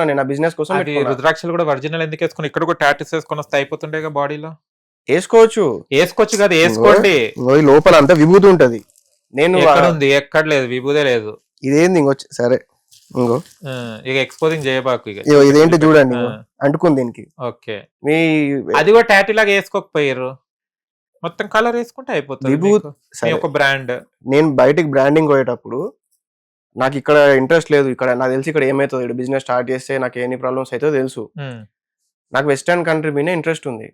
నేను ఆ బిజినెస్ కోసం అది పెట్టుకున్నా. రుద్రాక్షలు కూడా ఒరిజినల్ ఎందుకు వేసుకుని ఇక్కడ కూడా టాటూస్ వేసుకొని వస్తే అయిపోతుండే బాడీలో. వేసుకోవచ్చు. వేసుకోవచ్చు కదా, వేసుకోండి. ఈ లోపల అంతా విభూతి ఉంటది. నేను ఎక్కడ ఉంది? ఎక్కడ లేదు, విభూదే లేదు. ఇదేంది ఇంకో సరే ఇంకో ఇక ఎక్స్పోజింగ్ చేయబాకు ఇక. ఇదేంటి చూడండి అంటుకుంది దీనికి. ఓకే, మీ అది కూడా టాటూ లాగా వేసుకోకపోయారు, మొత్తం కలర్ వేసుకుంటే అయిపోతుంది. విభూతి ఒక బ్రాండ్. నేను బయటికి బ్రాండింగ్ పోయేటప్పుడు నాకు ఇక్కడ ఇంట్రెస్ట్ లేదు. ఇక్కడ నాకు తెలిసి ఇక్కడ ఏమవుతుంది, ఇక్కడ బిజినెస్ స్టార్ట్ చేస్తే నాకు ఎన్ని ప్రాబ్లమ్స్ అవుతుందో తెలుసు. నాకు వెస్టర్న్ కంట్రీ మీద ఇంట్రెస్ట్ ఉంది.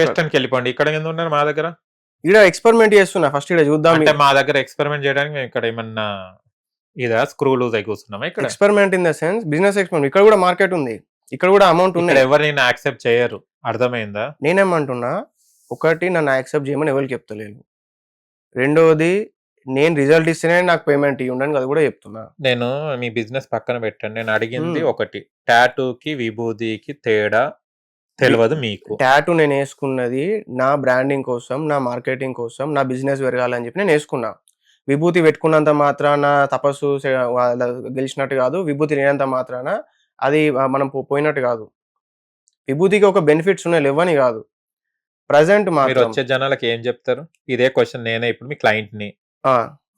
వెస్టర్న్ కి వెళ్ళిపోండి, ఇక్కడ ఎందుకు ఉన్నారు మా దగ్గర? ఇక్కడ ఎక్స్పెరిమెంట్ చేస్తున్నా, ఫస్ట్ ఇక్కడ చూద్దాం. అంటే మా దగ్గర ఎక్స్పెరిమెంట్ చేయడానికి మేము ఇక్కడ ఏమన్నా ఇదా స్క్రూ లూజ్ అయి కూర్చున్నామా? ఇక్కడ experiment in the sense business experiment. ఇక్కడ కూడా మార్కెట్ ఉంది, ఇక్కడ కూడా అమౌంట్ ఉంది. ఎవరిని యాక్సెప్ట్ చేయరు, అర్థమైందా? నేనేమంటున్నా, ఒకటి నన్ను యాక్సెప్ట్ చేయమని ఎవరికి చెప్తలేను. రెండోది నేను రిజల్ట్ ఇస్తేనే నాకు పేమెంట్ ఇవ్వండి, అది కూడా చెప్తున్నా. నేను మీ బిజినెస్ పక్కన పెట్టండి, నేను అడిగింది ఒకటి, టాటూకి విభూతికి తేడా తెలియదు మీకు? టాటూ నేను వేసుకున్నది నా బ్రాండింగ్ కోసం, నా మార్కెటింగ్ కోసం, నా బిజినెస్ పెరగాలని చెప్పి నేను వేసుకున్నా. విభూతి పెట్టుకున్నంత మాత్రాన తపస్సు గెలిచినట్టు కాదు, విభూతి లేనంత మాత్రాన అది మనం పోయినట్టు కాదు. విభూతికి ఒక బెనిఫిట్స్ ఉన్నాయి, లేవని కాదు. ప్రజెంట్ మీరు వచ్చే జనాలకి ఏం చెప్తారు? ఇదే క్వశ్చన్ నేనే ఇప్పుడు మీ క్లయింట్ ని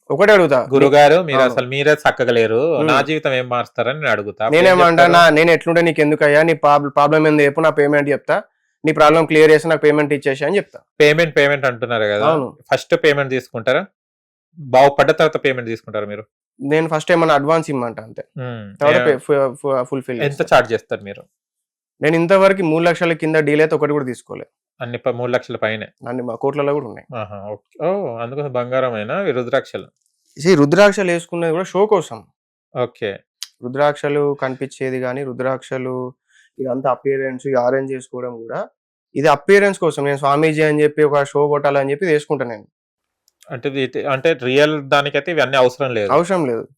ఒకటే అడుగుతా, గురుగారు మీరు అసలు మీరే చక్కగా లేరు, నా జీవితం ఏం మారుస్తారని నేను అడుగుతా. నేనేమంటా, నేను ఎట్లుంటే నీకు ఎందుకయ్యా, నీ ప్రాబ్లం ఏంది చెప్పు, నా పేమెంట్ చెప్తా, నీ ప్రాబ్లం క్లియర్ చేసి నాకు పేమెంట్ ఇచ్చేసి అని చెప్తా. పేమెంట్ అంటున్నారు కదా, ఫస్ట్ పేమెంట్ తీసుకుంటారా? బాగుపడ్డ తర్వాత పేమెంట్ తీసుకుంటారా మీరు? నేను ఫస్ట్ ఏమన్నా అడ్వాన్స్ ఇమ్మంట అంతే, తర్వాత ఫుల్ఫిల్. ఎంత చార్జ్ చేస్తారు మీరు? నేను ఇంతవరకు 3 లక్షల కింద డీల్ అయితే ఒకటి కూడా తీసుకోలేదు. అన్ని 3 లక్షల పైన, అన్ని మా కోట్లలో కూడా ఉన్నాయి. అందుకోసం బంగారమైన రుద్రాక్షలు. రుద్రాక్షలు వేసుకున్నది కూడా షో కోసం. ఓకే, రుద్రాక్షలు కనిపించేది కానీ, రుద్రాక్షలు ఇదంతా అపియరెన్స్, ఆరెంజ్ చేసుకోవడం కూడా ఇది అపియరెన్స్ కోసం. నేను స్వామీజీ అని చెప్పి ఒక షో కొట్టాలని చెప్పి వేసుకుంటాను నేను. అంటే రియల్ దానికైతే ఇవన్నీ అవసరం లేదు.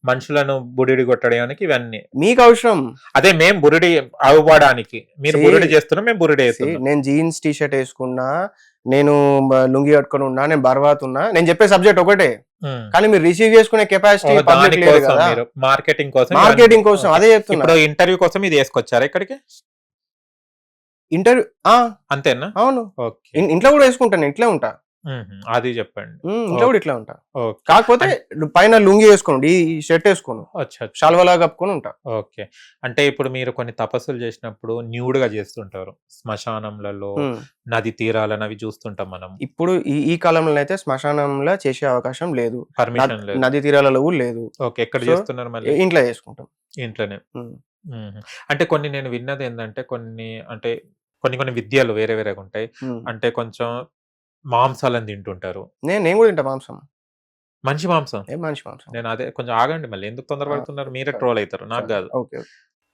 మనుషులను బుడిడి కొట్టడానికి ఇవన్నీ మీకు అవసరం. అదే మేము బురిడి అవ్వడానికి, మీరు బురిడి చేస్తున్నా, మేము బురిడి వేస్తున్నాం. నేను జీన్స్ టీ షర్ట్ వేసుకున్నా, నేను లుంగి కట్టుకుని ఉన్నా, నేను బర్వాత్ ఉన్నా, నేను చెప్పే సబ్జెక్ట్ ఒకటే, కానీ మీరు రిసీవ్ చేసుకునే కెపాసిటీ మార్కెటింగ్ కోసం అదే చెప్తున్నా. ఇప్పుడు ఇంటర్వ్యూ కోసం ఇది వేసుకొచ్చారా ఇక్కడికి? ఇంటర్వ్యూ అంతేనా? అవును, ఇంట్లో కూడా వేసుకుంటాను, ఇంట్లో ఉంటా. అది చెప్పండి. ఇంట్లో కూడా ఇట్లా ఉంటా, కాకపోతే పైన లుంగి వేసుకోండి, ఈ షర్ట్ వేసుకోను, షాల్వాలా కప్పుకొని ఉంటా. ఓకే, అంటే ఇప్పుడు మీరు కొన్ని తపస్సులు చేసినప్పుడు న్యూడ్ గా చేస్తుంటారు, శ్మశానంలలో, నది తీరాలని అవి చూస్తుంటాం మనం. ఇప్పుడు ఈ కాలంలో అయితే శ్మశానంలో చేసే అవకాశం లేదు, పర్మిషన్ లేదు, నది తీరాలలో కూడా లేదు. ఓకే, ఎక్కడ చేస్తున్నారు? మళ్ళీ ఇంట్లో చేసుకుంటాం. ఇంట్లోనే. అంటే కొన్ని నేను విన్నది ఏంటంటే, కొన్ని విద్యలు వేరే వేరేగా ఉంటాయి. అంటే కొంచెం మాంసాలను తింటుంటారు. నేను కూడా తింటా మాంసం, మంచి మాంసం. నేను అదే కొంచెం ఆగండి, మళ్ళీ ఎందుకు తొందరపడుతున్నారు? మీరే ట్రోల్ అవుతారు, నాకు కాదు.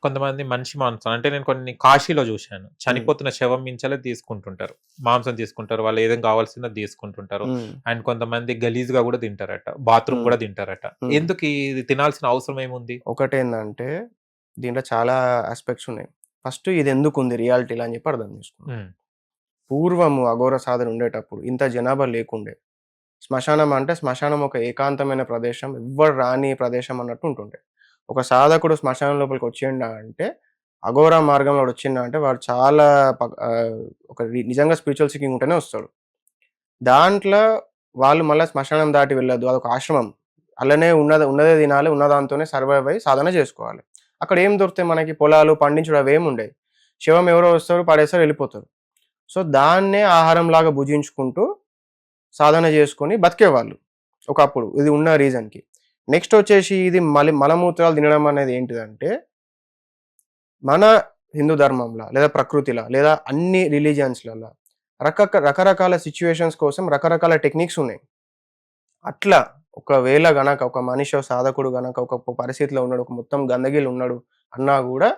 కొంతమంది మంచి మాంసం అంటే నేను కొన్ని కాశీలో చూశాను, చనిపోతున్న శవం మించలే తీసుకుంటుంటారు, మాంసం తీసుకుంటారు, వాళ్ళు ఏదైనా కావాల్సిందో తీసుకుంటుంటారు. అండ్ కొంతమంది గలీజ్ గా కూడా తింటారట, బాత్రూమ్ కూడా తింటారట. ఎందుకు ఇది తినాల్సిన అవసరం ఏముంది? ఒకటేందంటే దీంట్లో చాలా ఆస్పెక్ట్స్ ఉన్నాయి. ఫస్ట్ ఇది ఎందుకు ఉంది రియాలిటీలో అని చెప్పి అర్థం చేసుకున్నాం. పూర్వము అఘోర సాధన ఉండేటప్పుడు ఇంత జనాభా లేకుండే. శ్మశానం అంటే శ్మశానం ఒక ఏకాంతమైన ప్రదేశం, ఎవ్వరు రాని ప్రదేశం అన్నట్టు ఉంటుండే. ఒక సాధకుడు శ్మశానం లోపలికి వచ్చిండా అంటే, అఘోర మార్గంలో వచ్చిండా అంటే వాడు చాలా ఒక నిజంగా స్పిరిచువల్ సీకింగ్ ఉంటేనే వస్తాడు. దాంట్లో వాళ్ళు మళ్ళీ శ్మశానం దాటి వెళ్ళొద్దు, అదొక ఆశ్రమం, అలానే ఉన్నదే తినాలి, ఉన్నదాంతోనే సర్వైవ్ అయ్యి సాధన చేసుకోవాలి. అక్కడ ఏం దొరుకుతాయి మనకి? పొలాలు పండించడం అవేమి ఉండేవి. శివం ఎవరో వస్తారు, పడేస్తారు, వెళ్ళిపోతారు. సో దాన్నే ఆహారం లాగా భుజించుకుంటూ సాధన చేసుకొని బతికేవాళ్ళు ఒకప్పుడు, ఇది ఉన్న రీజన్కి. నెక్స్ట్ వచ్చేసి ఇది మలమూత్రాలు తినడం అనేది ఏంటిదంటే, మన హిందూ ధర్మంలో లేదా ప్రకృతిలో లేదా అన్ని రిలీజియన్స్లలో రకరకాల సిచ్యువేషన్స్ కోసం రకరకాల టెక్నిక్స్ ఉన్నాయి. అట్లా ఒకవేళ గనక ఒక మనిషి సాధకుడు గనక ఒక పరిస్థితిలో ఉన్నాడు, ఒక మొత్తం గందగిలు ఉన్నాడు అన్నా కూడా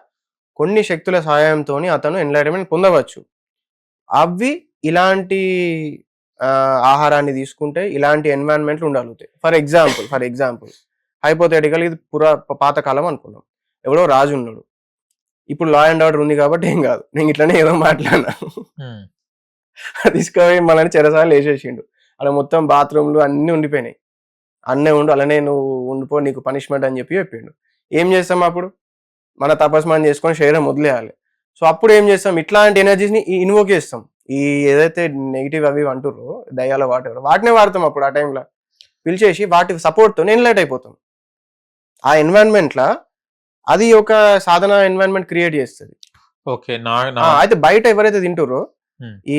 కొన్ని శక్తుల సహాయంతో అతను ఎన్లైట్మెంట్ పొందవచ్చు. అవి ఇలాంటి ఆహారాన్ని తీసుకుంటే ఇలాంటి ఎన్వైరన్మెంట్లు ఉండగలుగుతాయి. ఫర్ ఎగ్జాంపుల్ హైపోథెటికల్, ఇది పాతకాలం అనుకున్నాం, ఎవడో రాజు ఉన్నాడు, ఇప్పుడు లా అండ్ ఆర్డర్ ఉంది కాబట్టి ఏం కాదు, నేను ఇట్లనే ఏదో మాట్లాడినా, తీసుకుపోయి మనని చెరసాలు వేసేసిండు, అలా మొత్తం బాత్రూమ్లు అన్నీ ఉండిపోయినాయి, అన్నీ ఉండు అలానే నువ్వు ఉండిపో, నీకు పనిష్మెంట్ అని చెప్పి చెప్పిండు. ఏం చేస్తాం అప్పుడు? మన తపస్మానం చేసుకొని శరీరం వదిలేయాలి. సో అప్పుడు ఏం చేస్తాం, ఇట్లాంటి ఎనర్జీస్ని ఇన్వోక్ చేస్తాం. ఈ ఏదైతే నెగిటివ్ అవి అంటుర్రో దయ్యాల వాటినే వాడతాం. అప్పుడు ఆ టైంలో పిలిచేసి వాటి సపోర్ట్తో ఎన్లైట్ అయిపోతాం. ఆ ఎన్వైరన్మెంట్లో అది ఒక సాధన ఎన్వైరన్మెంట్ క్రియేట్ చేస్తుంది. ఓకే. అయితే బయట ఎవరైతే తింటుర్రో ఈ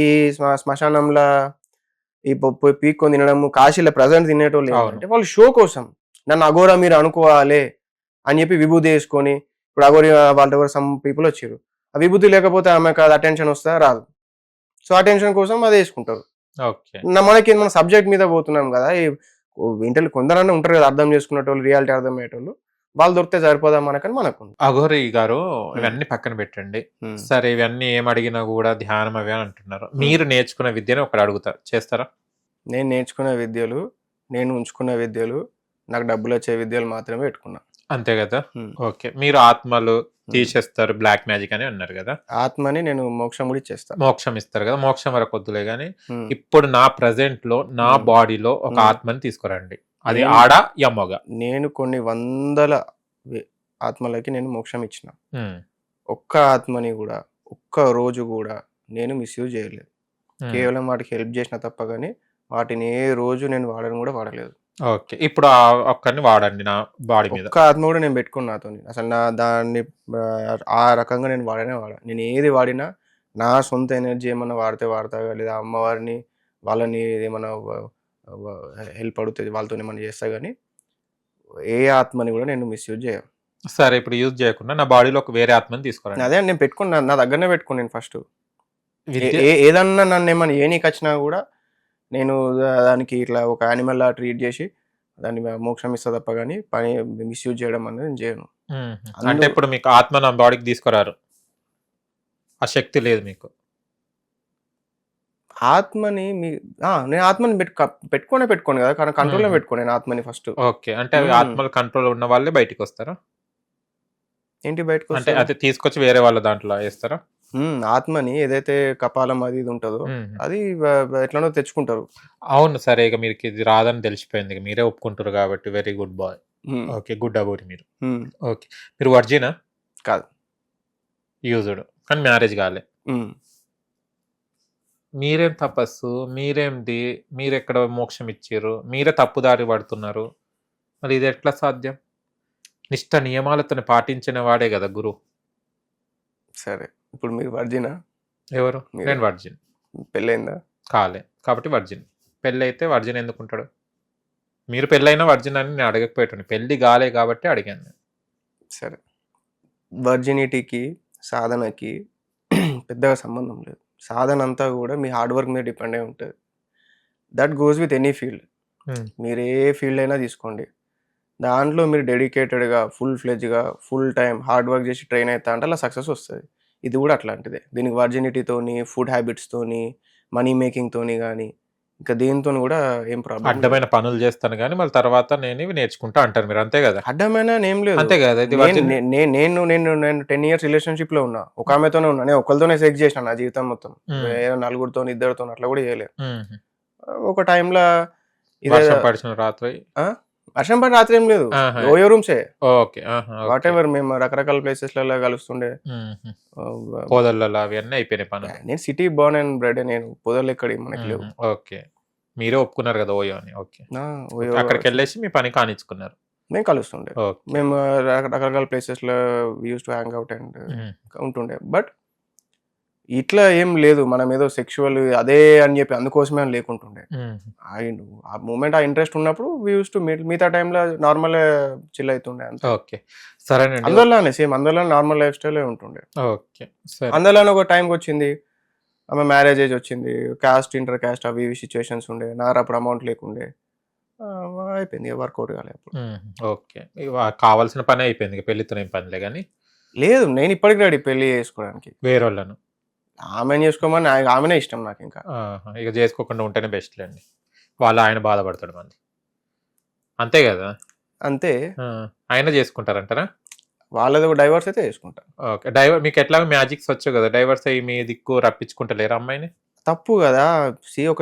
శ్మశానంలో ఈ పీక్కొని తినడము, కాశీలో ప్రజెంట్ తినేటోళ్ళు ఏంటంటే వాళ్ళు షో కోసం నన్ను అఘోరా మీరు అనుకోవాలి అని చెప్పి విభూతి వేసుకొని, ఇప్పుడు అఘోరి వాళ్ళ దగ్గర సమ్ పీపుల్ వచ్చారు, ఆ విభూతి లేకపోతే ఆమెకు అది అటెన్షన్ వస్తా రాదు. సో అటెన్షన్ కోసం అది వేసుకుంటారు. మనకి మన సబ్జెక్ట్ మీద పోతున్నాం కదా, ఇంటర్ కొందరన్నా ఉంటారు కదా అర్థం చేసుకునేటోళ్ళు, రియాలిటీ అర్థమయ్యేటోళ్ళు, వాళ్ళు దొరికితే సరిపోదా మనకని మనకు. అఘోరి గారు ఇవన్నీ పక్కన పెట్టండి. సరే ఇవన్నీ ఏం అడిగినా కూడా ధ్యానం అవి అని అంటున్నారు. మీరు నేర్చుకున్న విద్యను ఒకటి అడుగుతారు, చేస్తారా? నేను నేర్చుకున్న విద్యలు, నేను ఉంచుకున్న విద్యలు, నాకు డబ్బులు వచ్చే విద్యలు మాత్రమే పెట్టుకున్నా. అంతే కదా. ఓకే. మీరు ఆత్మలు తీసేస్తారు, బ్లాక్ మ్యాజిక్ అని అన్నారు కదా. ఆత్మని నేను మోక్షం కూడా ఇచ్చేస్తాను. మోక్షం ఇస్తారు కదా, మోక్షం వరకు వద్దులే గానీ ఇప్పుడు నా ప్రెసెంట్ లో నా బాడీలో ఒక ఆత్మని తీసుకురండి, అది ఆడ యమ్మగా. నేను కొన్ని వందల ఆత్మలకి నేను మోక్షం ఇచ్చిన. ఒక్క ఆత్మని కూడా ఒక్క రోజు కూడా నేను మిస్యూజ్ చేయలేదు. కేవలం వాటికి హెల్ప్ చేసిన తప్ప కానీ వాటిని ఏ రోజు నేను వాడని కూడా వాడలేదు. ఓకే. ఇప్పుడు ఒక్కరిని వాడండి నా బాడీ మీద. ఒక్క ఆత్మ కూడా నేను పెట్టుకుని నాతో అసలు నా దాన్ని ఆ రకంగా నేను వాడా. నేను ఏది వాడినా నా సొంత ఎనర్జీ ఏమన్నా వాడతా, లేదా అమ్మవారిని వాళ్ళని ఏమన్నా హెల్ప్ అడుగుతుంది వాళ్ళతో ఏమన్నా చేస్తా, కానీ ఏ ఆత్మని కూడా నేను మిస్యూజ్ చేయను. సరే ఇప్పుడు యూజ్ చేయకుండా నా బాడీలో ఒక వేరే ఆత్మని తీసుకోండి. అదే నేను పెట్టుకున్నా, నా దగ్గరనే పెట్టుకున్నాను. ఫస్ట్ ఏదన్నా నన్ను ఏమన్నా ఏనీకి వచ్చినా కూడా నేను దానికి ఇట్లా ఒక యానిమల్ లా ట్రీట్ చేసి దాన్ని మోక్షం ఇస్తా తప్ప కానీ పని మిస్యూజ్ చేయడం అనేది నేను చేయను. అంటే ఇప్పుడు మీకు ఆత్మ నా బాడీకి తీసుకురారు, ఆ శక్తి లేదు మీకు. ఆత్మని నేను ఆత్మని పెట్టుకోను కదా, కానీ కంట్రోల్లో పెట్టుకోను నేను ఆత్మని ఫస్ట్. ఓకే. అంటే ఆత్మల కంట్రోల్ ఉన్న వాళ్ళే బయటికి వస్తారా? ఏంటి బయటకు అంటే అది తీసుకొచ్చి వేరే వాళ్ళ దాంట్లో వేస్తారా? ఆత్మని ఏదైతే కపాలం అది ఇది ఉంటుందో అది ఎట్లనో తెచ్చుకుంటారు. అవును. సరే ఇక మీరు ఇది రాదని తెలిసిపోయింది, మీరే ఒప్పుకుంటారు కాబట్టి very good boy. Okay, good అఘోరి మీరు. ఓకే. మీరు వర్జినా? కాదు, యూజ్డ్, కానీ మ్యారేజ్ కాలే. మీరేం తపస్సు, మీరేంది, మీరెక్కడ మోక్షం ఇచ్చారు, మీరే తప్పుదారి పడుతున్నారు, మరి ఇది ఎట్లా సాధ్యం? నిష్ట నియమాలతో పాటించిన వాడే కదా గురు. సరే ఇప్పుడు మీరు వర్జినా? ఎవరు? నేను వర్జిన్. పెళ్ళైందా? కాలే, కాబట్టి వర్జిన్. పెళ్ళి అయితే వర్జిన్ ఎందుకుంటాడు? మీరు పెళ్ళైనా వర్జిన్ అని నేను అడగకపోయాను, పెళ్ళి కాలే కాబట్టి అడిగాను. సరే, వర్జినిటీకి సాధనకి పెద్దగా సంబంధం లేదు. సాధన అంతా కూడా మీ హార్డ్ వర్క్ మీద డిపెండ్ అయి ఉంటుంది. That goes with any field. మీరు ఏ ఫీల్డ్ అయినా తీసుకోండి, దాంట్లో మీరు డెడికేటెడ్గా ఫుల్ ఫ్లెడ్జ్గా ఫుల్ టైం హార్డ్ వర్క్ చేసి ట్రైన్ అవుతా అంటే అలా సక్సెస్ వస్తుంది. ఇది కూడా అట్లాంటిదే. దీనికి వర్జినిటీతోని, ఫుడ్ హ్యాబిట్స్తోని, మనీ మేకింగ్తోని కానీ ఇంకా దేనితో కూడా ఏం ప్రాబ్లం. అడ్డమైన పనులు చేస్తాను కానీ మళ్ళీ తర్వాత నేను ఇవి నేర్చుకుంటా అంటారు మీరు, అంతే కదా? అడ్డమైన ఏం లేదు, అంతే కదా. నేను 10 years రిలేషన్షిప్ లో ఉన్నా, ఒక ఆమెతోనే ఉన్నా. నేను ఒకరితోనే సెక్స్ చేసిన నా జీవితం మొత్తం, నలుగురితో ఇద్దరితో అట్లా కూడా చేయలేదు. ఒక టైంలో పడిచిన రాత్రి వర్షం పడి రాత్రి ఏం లేదు, ఓయో రూమ్సే. ఓకే. వాట్ ఎవర్, మేము రకరకాల ప్లేసెస్ లలో కలుస్తుండే, పొదలలో అవన్నీ అయిపోయినాయి పని. నేను సిటీ బోర్న్ అండ్ బ్రెడ్, నేను పొదలు ఎక్కడి మనకి లేవు. ఓకే, మీరే ఒప్పుకున్నారు కదా ఓయో అని. ఓకే, అక్కడికి వెళ్ళేసి మీ పని కానిచ్చుకున్నారు. మేము కలుస్తుండే, మేము రకరకాల ప్లేసెస్ లో use to hang out and ఉంటుండే. బట్ ఇట్లా ఏం లేదు, మనం ఏదో సెక్షువల్ అదే అని చెప్పి అందుకోసమే అని లేకుంటుండే. ఆ మూమెంట్, ఆ ఇంట్రెస్ట్ ఉన్నప్పుడు యూస్ టు మిగతా టైంలో నార్మల్ చిల్ అవుతుండే. ఓకే, సరేనండి. అందులోనే సేమ్ అందులో నార్మల్ లైఫ్ స్టైల్ ఉంటుండే. ఓకే, అందులోనే ఒక టైంకి వచ్చింది, ఆమె మ్యారేజ్ ఏజ్ వచ్చింది, కాస్ట్ ఇంటర్ కాస్ట్ అవి ఇవి సిచ్యువేషన్స్ ఉండే, నాకు అప్పుడు అమౌంట్ లేకుండే, అయిపోయింది, వర్కౌట్ కాలేదు. ఓకే, కావాల్సిన పని అయిపోయింది, పెళ్లితో ఏం పనిలే. కానీ లేదు, నేను ఇప్పటికి రెడీ పెళ్లి చేసుకోవడానికి. వేరే వాళ్ళను ఆమెను చేసుకోమని, ఆమెనే ఇష్టం నాకు. ఇంకా ఇక చేసుకోకుండా ఉంటేనే బెస్ట్ లేండి, వాళ్ళు ఆయన బాధపడతాడు మంది, అంతే కదా? అంతే. ఆయన చేసుకుంటారంటారా? వాళ్ళది ఒక డైవర్స్ అయితే చేసుకుంటారు. ఓకే, మీకు ఎట్లా మ్యాజిక్స్ వచ్చు కదా, డైవర్స్ అయ్యి మీ దిక్కు రప్పించుకుంటలేరు అమ్మాయిని? తప్పు కదా. ఒక